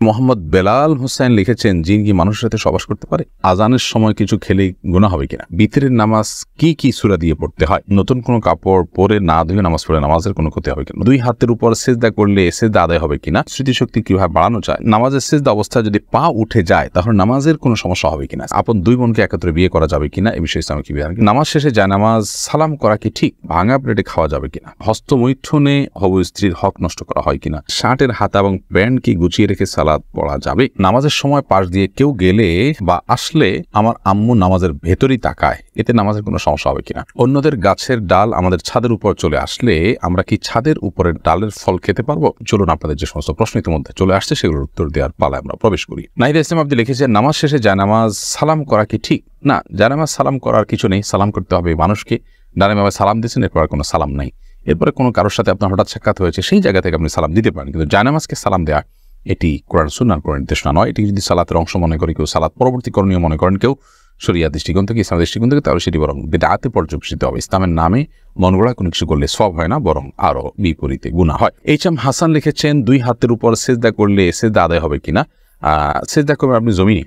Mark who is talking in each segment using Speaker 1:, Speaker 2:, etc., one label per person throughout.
Speaker 1: মোহাম্মদ বেলাল হোসেন লিখেছেন, জিন কি মানুষের সাথে সবাস করতে পারে? আজানের সময় কিছু খেলে গুনাহ হবে কিনা? বিতরের নামাজ কি সূরা দিয়ে পড়তে হয়? নতুন কোনো কাপড় পরে না ধুয়ে নামাজ পড়ে নামাজের কোনো ক্ষতি হবে কিনা? দুই হাতের উপর সিজদা করলে সিজদা আদায় হবে কিনা? স্মৃতিশক্তি কিভাবে বাড়ানো যায়? নামাজের সিজদা অবস্থায় যদি পা উঠে যায় তাহলে নামাজের কোনো সমস্যা হবে কিনা? আপন দুই বোনকে একত্রে বিয়ে করা যাবে কিনা? এই বিষয়ে ইসলামে কি বিধান? নামাজ শেষে জায়নামাজ সালাম করা কি ঠিক? ভাঙা প্লেটে খাওয়া যাবে কিনা? হস্তমৈথুনে হবু স্ত্রীর হক নষ্ট করা হয় কিনা? শার্টের হাতা এবং প্যান্ট কি গুছিয়ে রেখে সালাদ পড়া যাবে? নামাজের সময় পাশ দিয়ে কেউ গেলে বা আসলে আমার আম্মু নামাজের ভেতরেই তাকায়, এতে নামাজের কোনো সমস্যা হবে কিনা? অন্যদের গাছের ডাল আমাদের ছাদের উপর চলে আসলে আমরা কি ছাদের উপরের ডালের ফল খেতে পারবো? চলুন আপনাদের যে সমস্ত প্রশ্ন ইতিমধ্যে চলে আসছে সেগুলোর উত্তর দেওয়ার পালায় আমরা প্রবেশ করি। নাহিদ ইসলাম আপনি লিখেছেন, নামাজ শেষে জায়নামাজ সালাম করা কি ঠিক? না, জায়নামাজ সালাম করার কিছু নেই। সালাম করতে হবে মানুষকে। ডানে সালাম দিয়েছেন, এরপর কোনো সালাম নাই। এরপরে কোনো কারোর সাথে আপনার হঠাৎ সাক্ষাৎ হয়েছে, সেই জায়গা থেকে আপনি সালাম দিতে পারেন, কিন্তু জায়নামাজকে সালাম দেওয়া এটি কোরআন সুন্নাহর কোনো নির্দেশনা নয়। এটি যদি সালাতের অংশ মনে করে কেউ, সালাত পরবর্তী করণীয় মনে করেন কেউ, শরিয়া দৃষ্টিকোণ থেকে, ইসলামের দৃষ্টিকোণ থেকে, তাহলে সেটি বরং বিদআতে পর্যবেসিত হবে। ইসলামের নামে মন গড়া কোনো কিছু করলে সওয়াব হয় না, বরং আরো বিপরীতে গুনাহ হয়। এইচ.এম. হাসান লিখেছেন, দুই হাতের উপর সিজদা করলে সিজদা আদায় হবে কিনা? সিজদা করবেন আপনি জমিনে,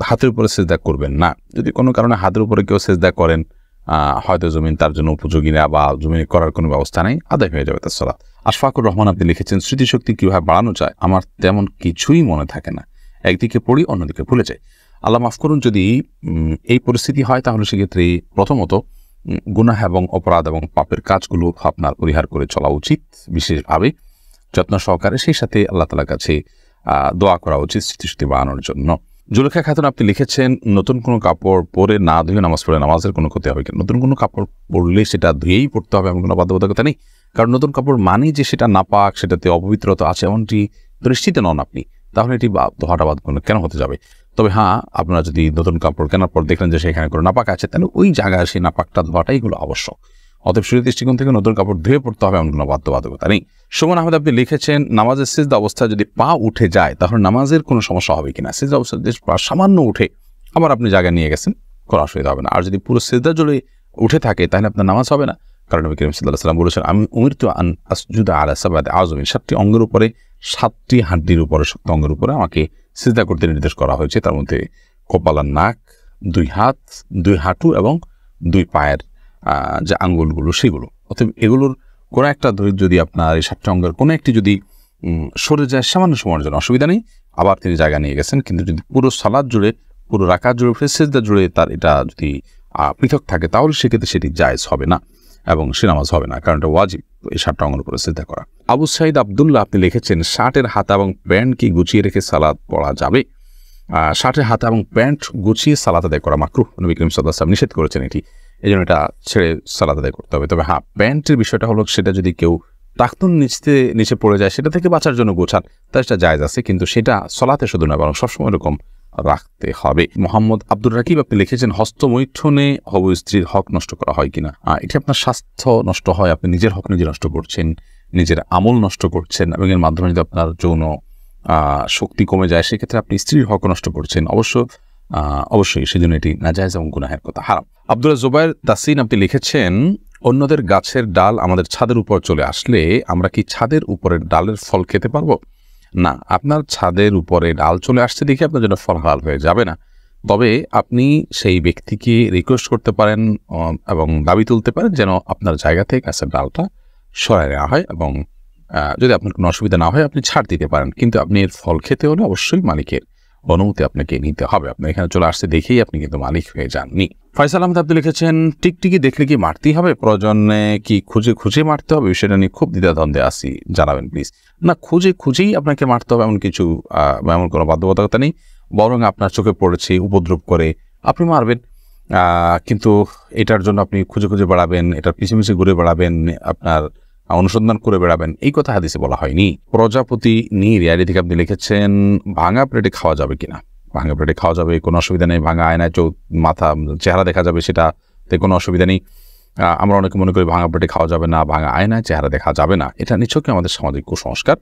Speaker 1: হাতের উপরে সিজদা করবেন না। যদি কোনো কারণে হাতের উপরে কেউ সিজদা করেন, হয়তো জমিন তার জন্য উপযোগী না বা জমিনে করার কোনো ব্যবস্থা নেই, আদায় হয়ে যাবে তার সালাত। আশফাকুর রহমান আপনি লিখেছেন, স্মৃতিশক্তি কিভাবে বাড়ানো যায়? আমার তেমন কিছুই মনে থাকে না, একদিকে পড়ি অন্যদিকে ভুলে যাই। আল্লাহ মাফ করুন, যদি এই পরিস্থিতি হয় তাহলে সেক্ষেত্রে প্রথমত গুনাহ এবং অপরাধ এবং পাপের কাজগুলো আপনার পরিহার করে চলা উচিত, বিশেষভাবে যত্ন সহকারে। সেই সাথে আল্লাহ তাআলার কাছে দোয়া করা উচিত স্মৃতিশক্তি বাড়ানোর জন্য। জুলেখা খাতুন আপনি লিখেছেন, নতুন কোনো কাপড় পরে না ধুয়ে নামাজ পড়ে নামাজের কোনো ক্ষতি হবে কিনা? নতুন কোনো কাপড় পরলে সেটা ধুয়েই পড়তে হবে এমন কোনো বাধ্যবাধকতা নেই, কারণ নতুন কাপড় মানেই যে সেটা নাপাক, সেটাতে অপবিত্রতা আছে এমনটি নিশ্চিত নন আপনি, তাহলে এটি ধোয়াটা বাদ কেন হতে যাবে? তবে হ্যাঁ, আপনারা যদি নতুন কাপড় কেনার পর দেখলেন যে সেখানে কোনো নাপাক আছে, তাহলে ওই জায়গায় সেই নাপাকটা ধোয়াটাই হলো আবশ্যক। অতএব শরীর দৃষ্টিকোণ থেকে নতুন কাপড় ধুয়ে পড়তে হবে এমন কোনো বাধ্যবাধকতা নেই। সুমন আহমেদ আপনি লিখেছেন, নামাজের সিজদা অবস্থায় যদি পা উঠে যায় তাহলে নামাজের কোনো সমস্যা হবে কিনা? সিজদা অবস্থায় যদি পা সামান্য উঠে আবার আপনি জায়গায় নিয়ে গেছেন, কোনো অসুবিধা হবে না। আর যদি পুরো সিজদা জুড়ে উঠে থাকে তাহলে আপনার নামাজ হবে না, কারণ নবী করিম সাল্লাল্লাহু আলাইহি ওয়াসাল্লাম বলেছেন, আমি উমিরতু আন আসজুদা আলা সাবআতি আযমিন, 7টি অঙ্গের উপরে, 7টি হাড্ডির উপরে, শক্ত অঙ্গের উপরে আমাকে সিজদা করতে নির্দেশ করা হয়েছে। তার মধ্যে কপাল আর নাক, 2 হাত, 2 হাঁটু এবং 2 পায়ের যে আঙ্গুলগুলো সেগুলো। অতএব এগুলোর কোনো একটা যদি আপনার এই 7টি অঙ্গের কোনো একটি যদি সরে যায় সামান্য সময়ের জন্য, অসুবিধা নেই, আবার তিনি জায়গা নিয়ে গেছেন। কিন্তু যদি পুরো সালাত জুড়ে, পুরো রাকাত জুড়ে, সিজদা জুড়ে তার এটা যদি পৃথক থাকে তাহলে সেক্ষেত্রে সেটি জায়েজ হবে না এবং সে নামাজ হবে না, কারণ এটা ওয়াজিব এই 7টা অঙ্গের উপরে সিজদা করা। আবু সাইদ আব্দুল্লাহ আপনি লিখেছেন, শার্টের হাতা এবং প্যান্ট কি গুছিয়ে রেখে সালাত পড়া যাবে? শার্টের হাতা এবং প্যান্ট গুছিয়ে সালাত আদায় করা মাকরুহ, নবী করিম সাল্লাল্লাহু আলাইহি ওয়াসাল্লাম নিষেধ করেছেন এটি, এই জন্য এটা ছেড়ে সালাত আদায় করতে হবে। তবে হ্যাঁ, প্যান্টের বিষয়টা হলো সেটা যদি কেউ টাকনুন নিচে পড়ে যায় সেটা থেকে বাঁচার জন্য গোছান, তাই সেটা জায়েজ আছে, কিন্তু সেটা সলাতে শুধু না বরং সবসময় এরকম রাখতে হবে। মোহাম্মদ আব্দুর রাকিব আপনি লিখেছেন, হস্তমৈথুনে হবু স্ত্রীর হক নষ্ট করা হয় কিনা? এটি আপনার স্বাস্থ্য নষ্ট হয়, আপনি নিজের হক নিজে নষ্ট করছেন, নিজের আমল নষ্ট করছেন, এবং এর মাধ্যমে যদি আপনার যৌন শক্তি কমে যায় সেক্ষেত্রে আপনি স্ত্রীর হক নষ্ট করছেন। অবশ্যই সেজন্য এটি নাজায়েজ এবং গুনাহের কথা, হারাম। আব্দুল্লাহ জুবাইর তাসিন আপনি লিখেছেন, অন্যদের গাছের ডাল আমাদের ছাদের উপর চলে আসলে আমরা কি ছাদের উপরের ডালের ফল খেতে পারবো? না, আপনার ছাদের উপরে ডাল চলে আসছে দেখে আপনার জন্য ফল হালাল হয়ে যাবে না। তবে আপনি সেই ব্যক্তিকে রিকোয়েস্ট করতে পারেন এবং দাবি তুলতে পারেন যেন আপনার জায়গা থেকে গাছের ডালটা সরায় নেওয়া হয়, এবং যদি আপনার কোনো অসুবিধা না হয় আপনি ছাড় দিতে পারেন, কিন্তু আপনি এর ফল খেতে হলে অবশ্যই মালিকের অনুমতি আপনাকে নিতে হবে। আপনার এখানে চলে আসতে দেখেই আপনি কিন্তু মালিক হয়ে যাননি। ফয়সাল আহমেদ আপনি লিখেছেন, টিকটিকি দেখলে কি মারতেই হবে? প্রয়োজনে কি খুঁজে মারতে হবে? বিষয়টা নিয়ে খুব দ্বিধাদ্বন্দ্বে আছি, জানাবেন প্লিজ। না, খুঁজেই আপনাকে মারতে হবে এমন কিছু এমন কোনো বাধ্যবাধকতা নেই, বরং আপনার চোখে পড়েছে উপদ্রব করে আপনি মারবেন, কিন্তু এটার জন্য আপনি খুঁজে বেড়াবেন, এটার পিছে ঘুরে বেড়াবেন, আপনার অনুসন্ধান করে বেড়াবেন, এই কথা হাদিসে বলা হয়নি। প্রজাপতি নীর থেকে আপনি লিখেছেন, ভাঙা প্লেটে খাওয়া যাবে কিনা? ভাঙা প্লেটে খাওয়া যাবে, কোনো অসুবিধা নেই। ভাঙা আয়নায় মাথা চেহারা দেখা যাবে, সেটাতে কোনো অসুবিধা নেই। আমরা অনেকে মনে করি ভাঙা প্লেটে খাওয়া যাবে না, ভাঙা আয়নায় চেহারা দেখা যাবে না, এটা নিছকই আমাদের সামাজিক কুসংস্কার।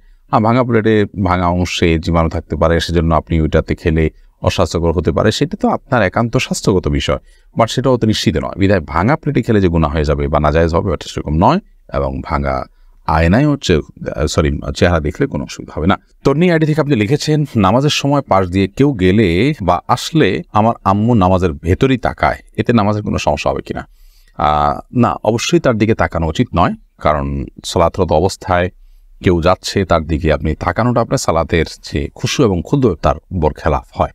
Speaker 1: ভাঙা প্লেটে ভাঙা অংশে জীবাণু থাকতে পারে, সেজন্য আপনি ওইটাতে খেলে অস্বাস্থ্যকর হতে পারে, সেটা তো আপনার একান্ত স্বাস্থ্যগত বিষয়, বাট সেটাও তো নিশ্চিত নয়। বিধায় ভাঙা প্লেটে খেলে যে গুনাহ হয়ে যাবে বা নাজায়েজ হবে, সেরকম নয়, এবং ভাঙা আয়নায় হচ্ছে চেহারা দেখলে কোনো অসুবিধা হবে না। তন্নি আইডি থেকে আপনি লিখেছেন, নামাজের সময় পাশ দিয়ে কেউ গেলে বা আসলে আমার আম্মু নামাজের ভেতরেই তাকায়, এতে নামাজের কোনো সমস্যা হবে কিনা? না, অবশ্যই তার দিকে তাকানো উচিত নয়, কারণ সালাতরত অবস্থায় কেউ যাচ্ছে তার দিকে আপনি তাকানোটা আপনার সালাতের যে খুশু এবং ক্ষুদ্র তার বরখেলাফ হয়।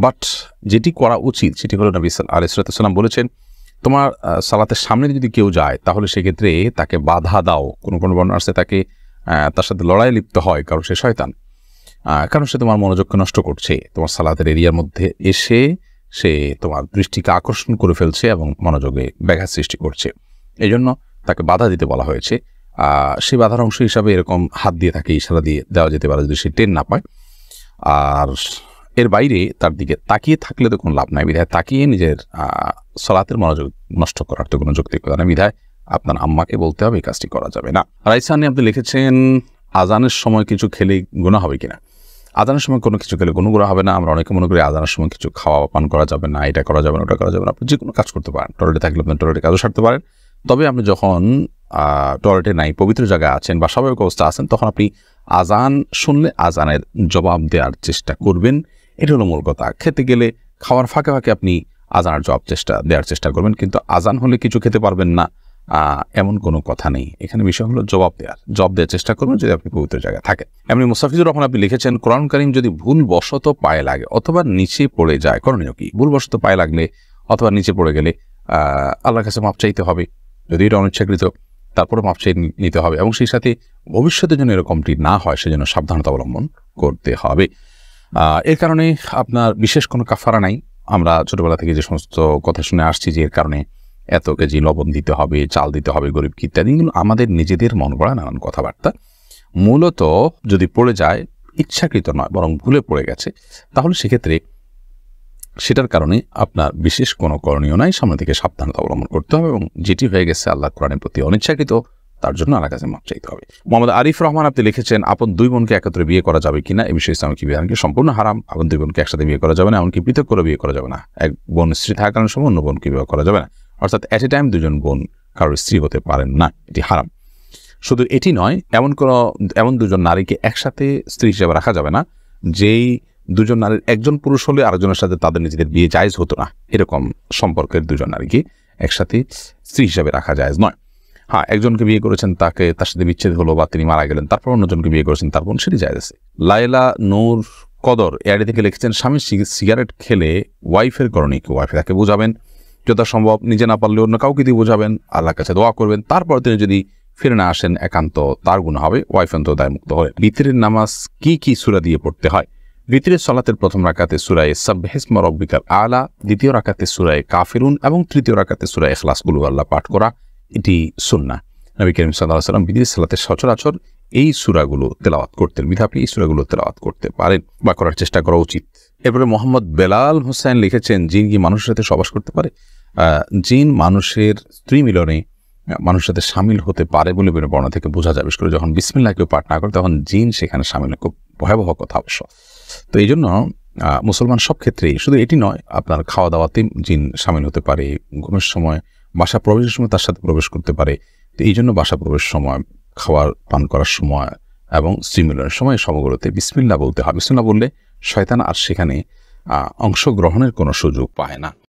Speaker 1: বাট যেটি করা উচিত সেটি হলো নবী আলাইহিস সালাম বলেছেন, তোমার সালাতের সামনে যদি কেউ যায় তাহলে সেক্ষেত্রে তাকে বাধা দাও। কোনো বর্ণনা আছে তাকে তার সাথে লড়াই লিপ্ত হয়, কারণ সে শয়তান, কারণ সে তোমার মনোযোগকে নষ্ট করছে, তোমার সালাতের এরিয়ার মধ্যে এসে সে তোমার দৃষ্টিকে আকর্ষণ করে ফেলছে এবং মনোযোগে ব্যাঘাত সৃষ্টি করছে। এই জন্য তাকে বাধা দিতে বলা হয়েছে। সেই বাধার অংশ হিসাবে এরকম হাত দিয়ে তাকে ইশারা দিয়ে দেওয়া যেতে পারে যদি সে টেন না পায়। আর এর বাইরে তার দিকে তাকিয়ে থাকলে তো কোনো লাভ নাই, বিধায় তাকিয়ে নিজের সালাতের মনোযোগ নষ্ট করার তো কোনো যৌক্তিকতা নেই, বিধায় আপনার আম্মাকে বলতে হবে এই কাজটি করা যাবে না। রাইসানি আপনি লিখেছেন, আজানের সময় কিছু খেলে গুনাহ হবে কিনা? আজানের সময় কোনো কিছু খেলে কোনো গুনাহ হবে না। আমরা অনেকে মনে করি আজানের সময় কিছু খাওয়া পান করা যাবে না, এটা করা যাবে না, ওটা করা যাবে না। আপনি যে কোনো কাজ করতে পারেন, টয়লেটে থাকলে আপনি টয়লেটে কাজও সারতে পারেন। তবে আপনি যখন টয়লেটে নাই, পবিত্র জায়গায় আছেন বা স্বাভাবিক অবস্থা আছেন, তখন আপনি আজান শুনলে আজানের জবাব দেওয়ার চেষ্টা করবেন। এটা হলো মূল কথা। খেতে গেলে খাওয়ার ফাঁকে ফাঁকে আপনি আজানের জবাব দেওয়ার চেষ্টা করবেন, কিন্তু আজান হলে কিছু খেতে পারবেন না এমন কোনো কথা নেই। এখানে বিষয় হলো জবাব দেওয়ার চেষ্টা করবেন যদি আপনি পবিত্র জায়গায় থাকেন। এমনি মুস্তাফিজুর রহমান আপনি লিখেছেন, কোরআন কারীম যদি ভুলবশত পায়ে লাগে অথবা নিচে পড়ে যায়, করণীয় কি? ভুলবশত পায়ে লাগলে অথবা নিচে পড়ে গেলে আল্লাহর কাছে মাপ চাইতে হবে, যদি এটা অনিচ্ছাকৃত, তারপরে মাপ চাই নিতে হবে, এবং সেই সাথে ভবিষ্যতে যেন এরকমটি না হয় সেজন্য সাবধানতা অবলম্বন করতে হবে। এর কারণে আপনার বিশেষ কোনো কাফারা নাই। আমরা ছোটবেলা থেকে যে সমস্ত কথা শুনে আসছি যে এর কারণে এত কেজি লবণ দিতে হবে, চাল দিতে হবে গরিবকে ইত্যাদি, এগুলো আমাদের নিজেদের মন গড়া নানান কথাবার্তা। মূলত যদি পড়ে যায়, ইচ্ছাকৃত নয় বরং ভুলে পড়ে গেছে, তাহলে সেক্ষেত্রে সেটার কারণে আপনার বিশেষ কোনো করণীয় নাই, সামনে থেকে সাবধানতা অবলম্বন করতে হবে, এবং যেটি হয়ে গেছে আল্লাহ কোরআনের প্রতি অনিচ্ছাকৃত, তার জন্য আল্লাহর কাছে মাপ চাইতে হবে। মোহাম্মদ আরিফ রহমান আপনি লিখেছেন, আপন দুই বোনকে একত্রে বিয়ে করা যাবে কিনা? এই বিষয়ে ইসলামিক বিধান কি সম্পূর্ণ হারাম। আপন দুই বোনকে একসাথে বিয়ে করা যাবে না, এমনকি পৃথক করে বিয়ে করা যাবে না। এক বোন স্ত্রী থাকার সময় অন্য বোনকে বিয়ে করা যাবে না, অর্থাৎ এট এ টাইম দুজন বোন কারোর স্ত্রী হতে পারেন না, এটি হারাম। শুধু এটি নয়, এমন দুজন নারীকে একসাথে স্ত্রী হিসেবে রাখা যাবে না যেই দুজন নারীর একজন পুরুষ হলে আরেকজনের সাথে তাদের নিজেদের বিয়ে জায়েজ হতো না, এরকম সম্পর্কের দুজন নারীকে একসাথে স্ত্রী হিসেবে রাখা জায়েজ নয়। হ্যাঁ, একজনকে বিয়ে করেছেন, তার সাথে বিচ্ছেদ হলো বা তিনি মারা গেলেন, তারপর অন্যজনকে বিয়ে করেছেন, তারপর সেটি জায়েজ আছে। লাইলা নূর কদর এআইডি থেকে লিখেছেন, স্বামী সিগারেট খেলে ওয়াইফের করণীয় কি? ওয়াইফে তাকে বোঝাবেন, যথাসম্ভব নিজে না পারলে অন্য কাউকে দিয়ে বোঝাবেন, আল্লাহর কাছে দোয়া করবেন, তারপর তিনি যদি ফিরে না আসেন একান্ত তার গুনাহ হবে, ওয়াইফ অন্তত দায়মুক্ত হবে। বিতরের নামাজ কি সূরা দিয়ে পড়তে হয়? বিতরের সালাতের প্রথম রাকাতে সূরা সাব্বিহিসমা রাব্বিকাল আলা, দ্বিতীয় রাকাতে সূরা কাফিরুন এবং তৃতীয় রাকাতে সূরা ইখলাস কুল হুয়াল্লাহ পাঠ করা, এটি সুন্নাহ। নবী করিম সাল্লাল্লাহু আলাইহি ওয়াসাল্লাম বিতরের সালাতে সচরাচর এই সূরাগুলো তেলাওয়াত করতেন, বিধায় আপনি এই সূরাগুলো তেলাওয়াত করতে পারেন বা করার চেষ্টা করা উচিত। এরপরে মোহাম্মদ বেলাল হোসেন লিখেছেন, জিন কি মানুষের সাথে সহবাস করতে পারে? জিন মানুষের স্ত্রী মিলনে মানুষের সাথে সামিল হতে পারে বলে বর্ণনা থেকে বোঝা যায়। বিশেষ করে যখন বিসমিল্লাহ কেউ পাঠ না করে তখন জিন সেখানে সামিল, খুব ভয়াবহ কথা অবশ্য। তো এই জন্য মুসলমান সব ক্ষেত্রেই, শুধু এটি নয়, আপনার খাওয়া দাওয়াতে জিন সামিল হতে পারে, ঘুমের সময়, বাসা প্রবেশের সময় তার সাথে প্রবেশ করতে পারে। তো এই জন্য বাসা প্রবেশের সময়, খাবার পান করার সময় এবং স্ত্রী মিলনের সময় সবগুলোতে বিসমিল্লাহ বলতে হয়। বিসমিল্লাহ বললে শয়তান আর সেখানে অংশগ্রহণের কোনো সুযোগ পায় না।